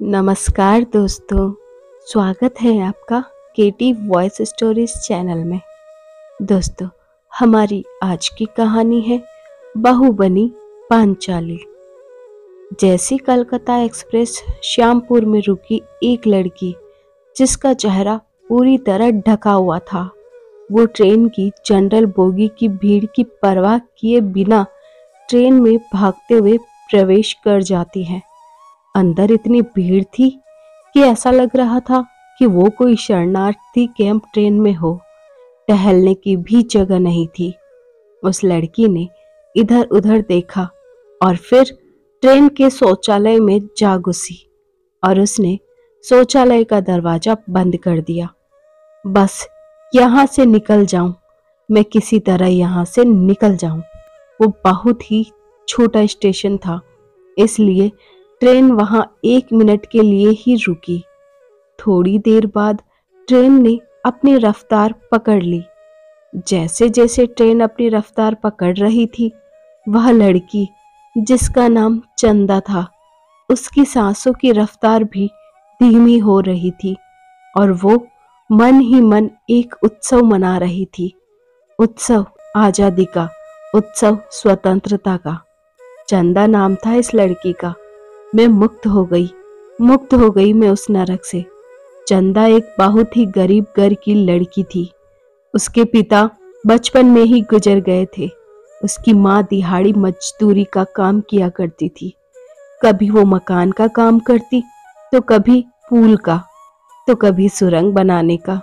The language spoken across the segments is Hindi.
नमस्कार दोस्तों, स्वागत है आपका केटी वॉइस स्टोरीज चैनल में। दोस्तों, हमारी आज की कहानी है बहू बनी पांचाली। जैसी कलकत्ता एक्सप्रेस श्यामपुर में रुकी एक लड़की जिसका चेहरा पूरी तरह ढका हुआ था, वो ट्रेन की जनरल बोगी की भीड़ की परवाह किए बिना ट्रेन में भागते हुए प्रवेश कर जाती है। अंदर इतनी भीड़ थी कि ऐसा लग रहा था कि वो कोई शरणार्थी कैंप ट्रेन में हो। टहलने की भी जगह नहीं थी। उस लड़की ने इधर उधर देखा और फिर ट्रेन के शौचालय में जा घुसी और उसने शौचालय का दरवाजा बंद कर दिया। बस यहाँ से निकल जाऊं, मैं किसी तरह यहाँ से निकल जाऊं। वो बहुत ही छोटा स्टेशन था, इसलिए ट्रेन वहां 1 मिनट के लिए ही रुकी। थोड़ी देर बाद ट्रेन ने अपनी रफ्तार पकड़ ली। जैसे जैसे ट्रेन अपनी रफ्तार पकड़ रही थी, वह लड़की जिसका नाम चंदा था, उसकी सांसों की रफ्तार भी धीमी हो रही थी और वो मन ही मन एक उत्सव मना रही थी। उत्सव आजादी का, उत्सव स्वतंत्रता का। चंदा नाम था इस लड़की का। मैं मुक्त हो गई मैं उस नरक से। चंदा एक बहुत ही गरीब घर की लड़की थी। उसके पिता बचपन में ही गुजर गए थे। उसकी माँ दिहाड़ी मजदूरी का काम किया करती थी। कभी वो मकान का काम करती, तो कभी पुल का, तो कभी सुरंग बनाने का।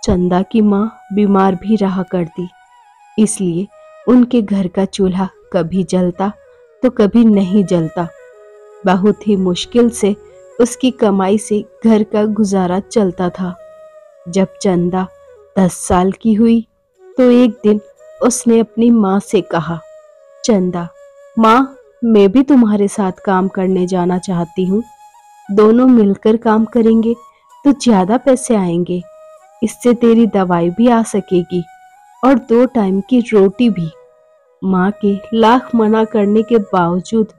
चंदा की माँ बीमार भी रहा करती, इसलिए उनके घर का चूल्हा कभी जलता तो कभी नहीं जलता। बहुत ही मुश्किल से उसकी कमाई से घर का गुजारा चलता था। जब चंदा 10 साल की हुई तो एक दिन उसने अपनी माँ से कहा, चंदा, माँ, मैं भी तुम्हारे साथ काम करने जाना चाहती हूँ। दोनों मिलकर काम करेंगे तो ज्यादा पैसे आएंगे। इससे तेरी दवाई भी आ सकेगी और 2 टाइम की रोटी भी। माँ के लाख मना करने के बावजूद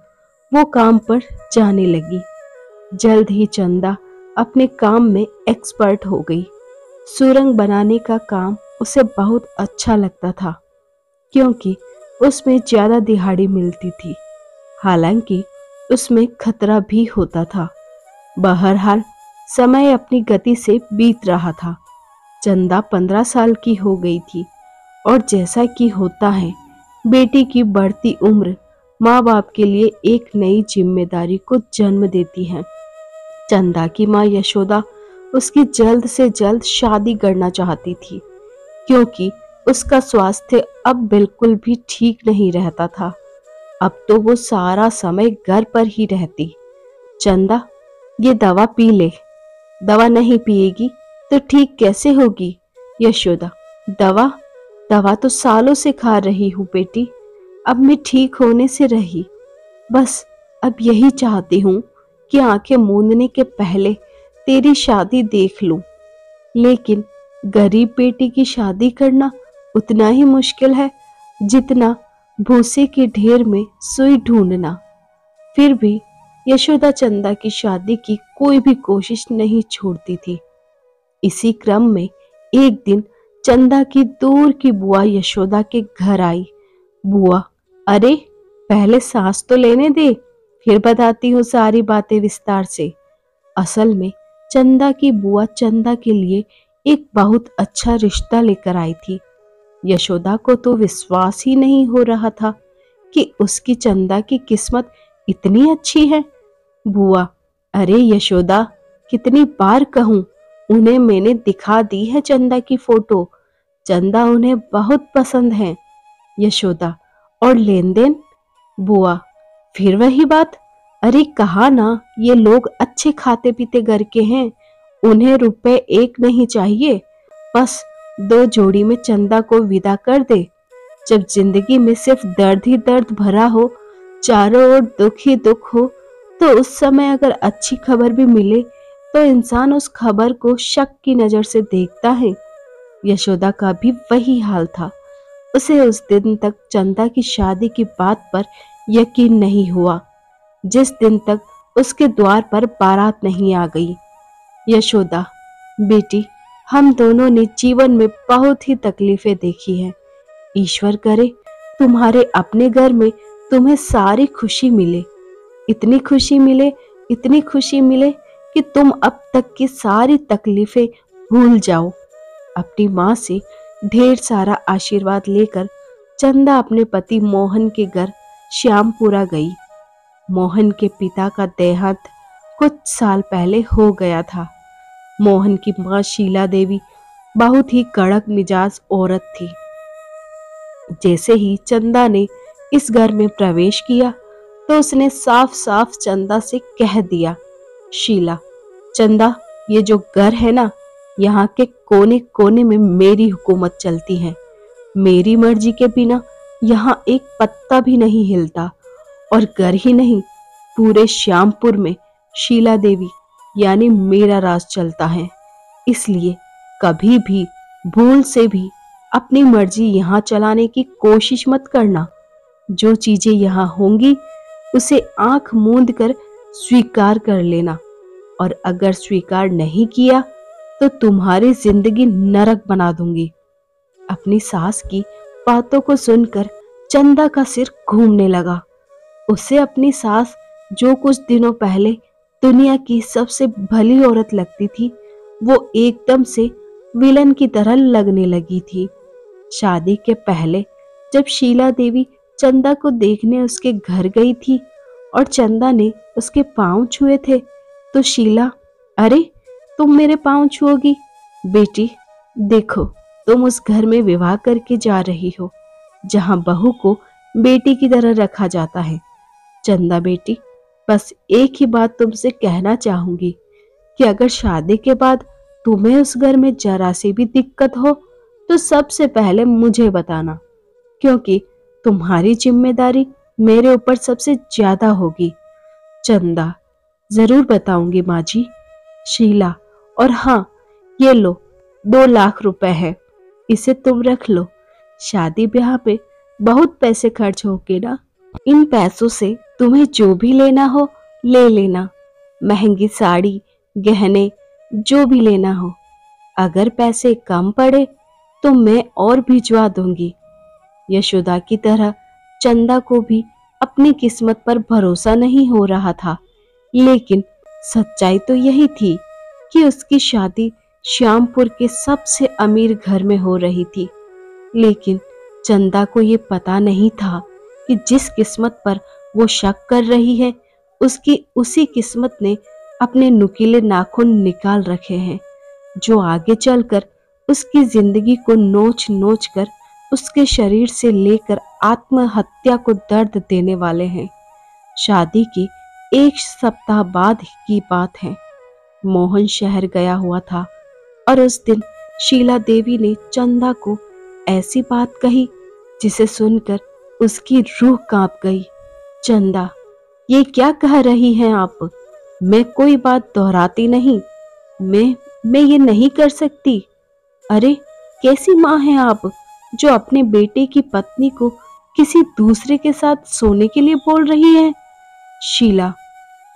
वो काम पर जाने लगी। जल्द ही चंदा अपने काम में एक्सपर्ट हो गई। सुरंग बनाने का काम उसे बहुत अच्छा लगता था, क्योंकि उसमें ज्यादा दिहाड़ी मिलती थी। हालांकि उसमें खतरा भी होता था। बहरहाल समय अपनी गति से बीत रहा था। चंदा 15 साल की हो गई थी और जैसा कि होता है, बेटी की बढ़ती उम्र माँ बाप के लिए एक नई जिम्मेदारी को जन्म देती है। चंदा की माँ यशोदा उसकी जल्द से जल्द शादी करना चाहती थी, क्योंकि उसका स्वास्थ्य अब बिल्कुल भी ठीक नहीं रहता था। अब तो वो सारा समय घर पर ही रहती। चंदा, ये दवा पी ले। दवा नहीं पिएगी तो ठीक कैसे होगी? यशोदा, दवा दवा तो सालों से खा रही हूँ बेटी, अब मैं ठीक होने से रही। बस अब यही चाहती हूँ कि आंखें मूंदने के पहले तेरी शादी देख लूं। लेकिन गरीब बेटी की शादी करना उतना ही मुश्किल है जितना भूसे के ढेर में सुई ढूंढना। फिर भी यशोदा चंदा की शादी की कोई भी कोशिश नहीं छोड़ती थी। इसी क्रम में एक दिन चंदा की दूर की बुआ यशोदा के घर आई। बुआ, अरे पहले सांस तो लेने दे, फिर बताती हूँ सारी बातें विस्तार से। असल में चंदा की बुआ चंदा के लिए एक बहुत अच्छा रिश्ता लेकर आई थी। यशोदा को तो विश्वास ही नहीं हो रहा था कि उसकी चंदा की किस्मत इतनी अच्छी है। बुआ, अरे यशोदा, कितनी बार कहूँ, उन्हें मैंने दिखा दी है चंदा की फोटो। चंदा उन्हें बहुत पसंद है। यशोदा, और लेन देन? बुआ, फिर वही बात। अरे कहा ना, ये लोग अच्छे खाते पीते घर के हैं, उन्हें रुपए एक नहीं चाहिए। बस 2 जोड़ी में चंदा को विदा कर दे। जब जिंदगी में सिर्फ दर्द ही दर्द भरा हो, चारों ओर दुख ही दुख हो, तो उस समय अगर अच्छी खबर भी मिले तो इंसान उस खबर को शक की नजर से देखता है। यशोदा का भी वही हाल था। उसे उस दिन तक चंदा की शादी की बात पर यकीन नहीं हुआ, जिस दिन तक उसके द्वार पर बारात नहीं आ गई। यशोदा, बेटी, हम दोनों ने जीवन में बहुत ही तकलीफें देखी हैं। ईश्वर करे तुम्हारे अपने घर में तुम्हें सारी खुशी मिले, इतनी खुशी मिले, इतनी खुशी मिले कि तुम अब तक की सारी तकलीफें भूल जाओ। अपनी माँ से ढेर सारा आशीर्वाद लेकर चंदा अपने पति मोहन के घर श्यामपुरा गई। मोहन के पिता का देहांत कुछ साल पहले हो गया था। मोहन की माँ शीला देवी बहुत ही कड़क मिजाज औरत थी। जैसे ही चंदा ने इस घर में प्रवेश किया तो उसने साफ साफ चंदा से कह दिया, शीला, चंदा, ये जो घर है ना, यहाँ के कोने कोने में मेरी हुकूमत चलती है। मेरी मर्जी के बिना यहाँ एक पत्ता भी नहीं हिलता। और घर ही नहीं, पूरे श्यामपुर में शीला देवी यानी मेरा राज चलता है। इसलिए कभी भी भूल से भी अपनी मर्जी यहाँ चलाने की कोशिश मत करना। जो चीजें यहाँ होंगी उसे आंख मूंद कर स्वीकार कर लेना, और अगर स्वीकार नहीं किया तो तुम्हारी जिंदगी नरक बना दूंगी। अपनी सास की बातों को सुनकर चंदा का सिर घूमने लगा। उसे अपनी सास, जो कुछ दिनों पहले दुनिया की सबसे भली औरत लगती थी, वो एकदम से विलन की तरह लगने लगी थी। शादी के पहले जब शीला देवी चंदा को देखने उसके घर गई थी और चंदा ने उसके पांव छुए थे, तो शीला, अरे तुम मेरे पांव छुओगी? बेटी देखो, तुम उस घर में विवाह करके जा रही हो जहां बहू को बेटी की तरह रखा जाता है। चंदा बेटी, बस एक ही बात तुमसे कहना चाहूंगी कि अगर शादी के बाद तुम्हें उस घर में जरा सी भी दिक्कत हो तो सबसे पहले मुझे बताना, क्योंकि तुम्हारी जिम्मेदारी मेरे ऊपर सबसे ज्यादा होगी। चंदा, जरूर बताऊंगी माँ जी। शीला, और हाँ, ये लो 2 लाख रुपए है, इसे तुम रख लो। शादी ब्याह पे बहुत पैसे खर्च होंगे ना, इन पैसों से तुम्हें जो भी लेना हो ले लेना। महंगी साड़ी, गहने, जो भी लेना हो। अगर पैसे कम पड़े तो मैं और भिजवा दूंगी। यशोदा की तरह चंदा को भी अपनी किस्मत पर भरोसा नहीं हो रहा था, लेकिन सच्चाई तो यही थी कि उसकी शादी श्यामपुर के सबसे अमीर घर में हो रही थी। लेकिन चंदा को ये पता नहीं था कि जिस किस्मत पर वो शक कर रही है, उसकी उसी किस्मत ने अपने नुकीले नाखून निकाल रखे हैं, जो आगे चलकर उसकी जिंदगी को नोच नोच कर उसके शरीर से लेकर आत्महत्या को दर्द देने वाले हैं। शादी की 1 सप्ताह बाद की बात है। मोहन शहर गया हुआ था और उस दिन शीला देवी ने चंदा को ऐसी बात कही जिसे सुनकर उसकी रूह कांप गई। चंदा, ये क्या कह रही हैं आप? मैं कोई बात दोहराती नहीं। मैं ये नहीं कर सकती। अरे कैसी माँ हैं आप जो अपने बेटे की पत्नी को किसी दूसरे के साथ सोने के लिए बोल रही है? शीला,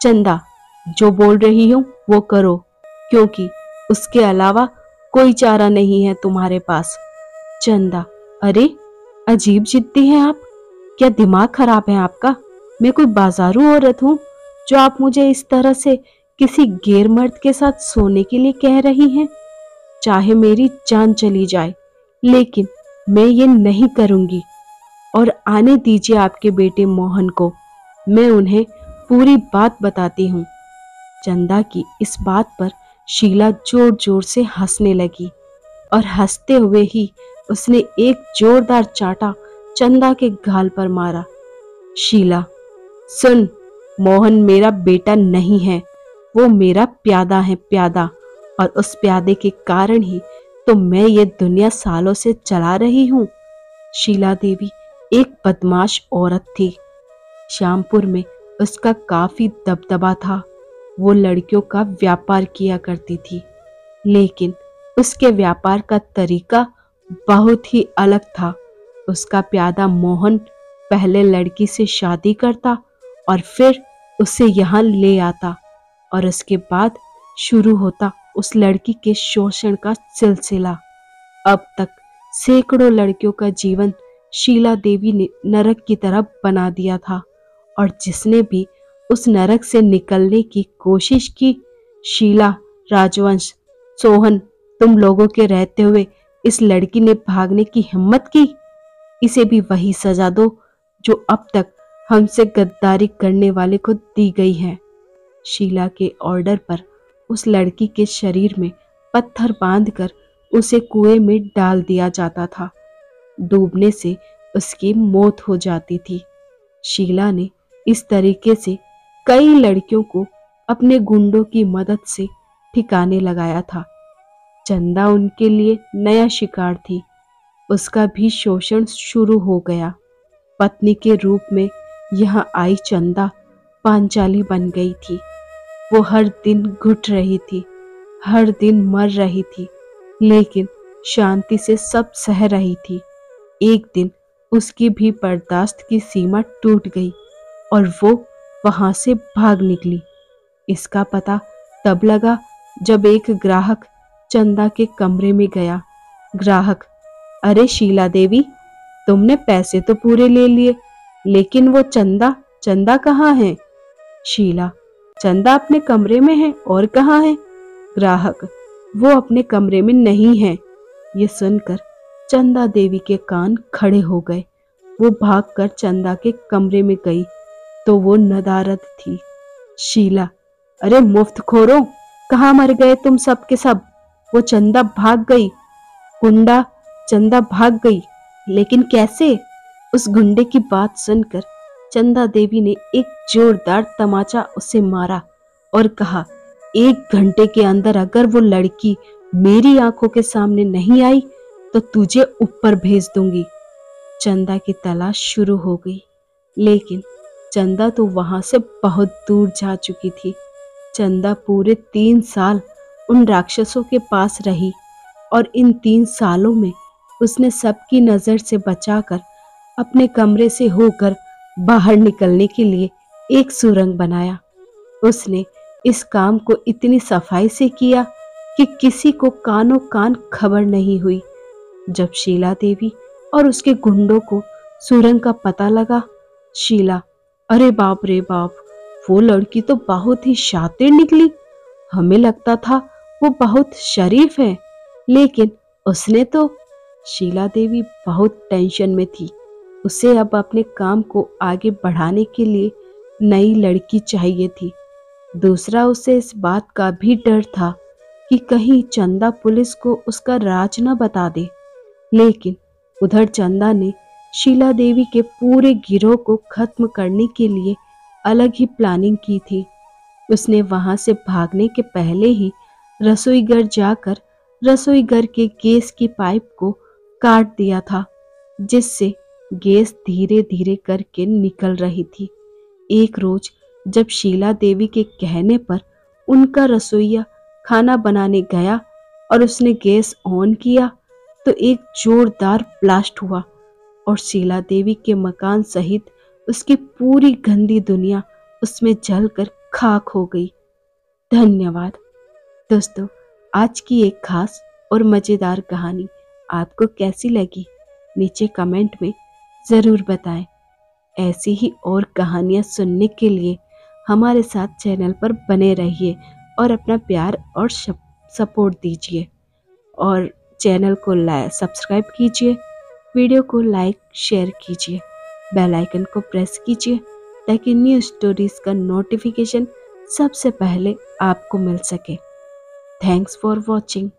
चंदा, जो बोल रही हूँ वो करो, क्योंकि उसके अलावा कोई चारा नहीं है तुम्हारे पास। चंदा, अरे अजीब जिद्दी हैं आप। क्या दिमाग खराब है आपका? मैं कोई बाजारू औरत हूँ जो आप मुझे इस तरह से किसी गैर मर्द के साथ सोने के लिए कह रही हैं? चाहे मेरी जान चली जाए, लेकिन मैं ये नहीं करूंगी। और आने दीजिए आपके बेटे मोहन को, मैं उन्हें पूरी बात बताती हूँ। चंदा की इस बात पर शीला जोर जोर से हंसने लगी और हंसते हुए ही उसने एक जोरदार चांटा चंदा के गाल पर मारा। शीला, सुन, मोहन मेरा बेटा नहीं है, वो मेरा प्यादा है, प्यादा। और उस प्यादे के कारण ही तो मैं ये दुनिया सालों से चला रही हूँ। शीला देवी एक बदमाश औरत थी। श्यामपुर में उसका काफी दबदबा था। वो लड़कियों का व्यापार किया करती थी, लेकिन उसके व्यापार का तरीका बहुत ही अलग था। उसका प्यादा मोहन पहले लड़की से शादी करता और फिर उसे यहाँ ले आता और उसके बाद शुरू होता उस लड़की के शोषण का सिलसिला। अब तक सैकड़ों लड़कियों का जीवन शीला देवी ने नरक की तरह बना दिया था, और जिसने भी उस नरक से निकलने की कोशिश की, शीला, राजवंश, सोहन, तुम लोगों के रहते हुए इस लड़की ने भागने की हिम्मत की, इसे भी वही सजा दो जो अब तक हमसे गद्दारी करने वाले को दी गई है। शीला के ऑर्डर पर उस लड़की के शरीर में पत्थर बांधकर उसे कुएं में डाल दिया जाता था। डूबने से उसकी मौत हो जाती थी। शीला ने इस तरीके से कई लड़कियों को अपने गुंडों की मदद से ठिकाने लगाया था। चंदा उनके लिए नया शिकार थी। उसका भी शोषण शुरू हो गया। पत्नी के रूप में यहाँ आई चंदा पांचाली बन गई थी। वो हर दिन घुट रही थी, हर दिन मर रही थी, लेकिन शांति से सब सह रही थी। एक दिन उसकी भी बर्दाश्त की सीमा टूट गई और वो वहां से भाग निकली। इसका पता तब लगा जब एक ग्राहक चंदा के कमरे में गया। ग्राहक: अरे शीला देवी, तुमने पैसे तो पूरे ले लिए, लेकिन वो चंदा चंदा कहाँ है? शीला: चंदा अपने कमरे में है, और कहाँ है? ग्राहक: वो अपने कमरे में नहीं है। ये सुनकर चंदा देवी के कान खड़े हो गए। वो भागकर चंदा के कमरे में गई तो वो नदारद थी। शीला: अरे मुफ्तखोरों, कहाँ मर गए तुम सब के सब? वो चंदा भाग गई। गुंडा, चंदा भाग गई, लेकिन कैसे? उस गुंडे की बात सुनकर चंदा देवी ने एक जोरदार तमाचा उसे मारा और कहा, 1 घंटे के अंदर अगर वो लड़की मेरी आंखों के सामने नहीं आई तो तुझे ऊपर भेज दूंगी। चंदा की तलाश शुरू हो गई, लेकिन चंदा तो वहां से बहुत दूर जा चुकी थी। चंदा पूरे 3 साल उन राक्षसों के पास रही और इन 3 सालों में उसने सबकी नजर से बचाकर अपने कमरे से होकर बाहर निकलने के लिए एक सुरंग बनाया। उसने इस काम को इतनी सफाई से किया कि किसी को कानों कान खबर नहीं हुई। जब शीला देवी और उसके गुंडों को सुरंग का पता लगा, शीला: अरे बाप रे बाप, वो लड़की तो बहुत ही शातिर निकली। हमें लगता था वो बहुत शरीफ है, लेकिन उसने तो। शीला देवी बहुत टेंशन में थी। उसे अब अपने काम को आगे बढ़ाने के लिए नई लड़की चाहिए थी। दूसरा, उसे इस बात का भी डर था कि कहीं चंदा पुलिस को उसका राज न बता दे। लेकिन उधर चंदा ने शीला देवी के पूरे गिरोह को खत्म करने के लिए अलग ही प्लानिंग की थी। उसने वहां से भागने के पहले ही रसोई घर जाकर रसोई घर के गैस की पाइप को काट दिया था, जिससे गैस धीरे धीरे करके निकल रही थी। एक रोज जब शीला देवी के कहने पर उनका रसोइया खाना बनाने गया और उसने गैस ऑन किया तो एक जोरदार ब्लास्ट हुआ और शीला देवी के मकान सहित उसकी पूरी गंदी दुनिया उसमें जलकर खाक हो गई। धन्यवाद दोस्तों, आज की एक खास और मज़ेदार कहानी आपको कैसी लगी नीचे कमेंट में ज़रूर बताएं। ऐसी ही और कहानियाँ सुनने के लिए हमारे साथ चैनल पर बने रहिए और अपना प्यार और सपोर्ट दीजिए, और चैनल को सब्सक्राइब कीजिए, वीडियो को लाइक शेयर कीजिए, बेल आइकन को प्रेस कीजिए ताकि न्यू स्टोरीज का नोटिफिकेशन सबसे पहले आपको मिल सके। Thanks for watching.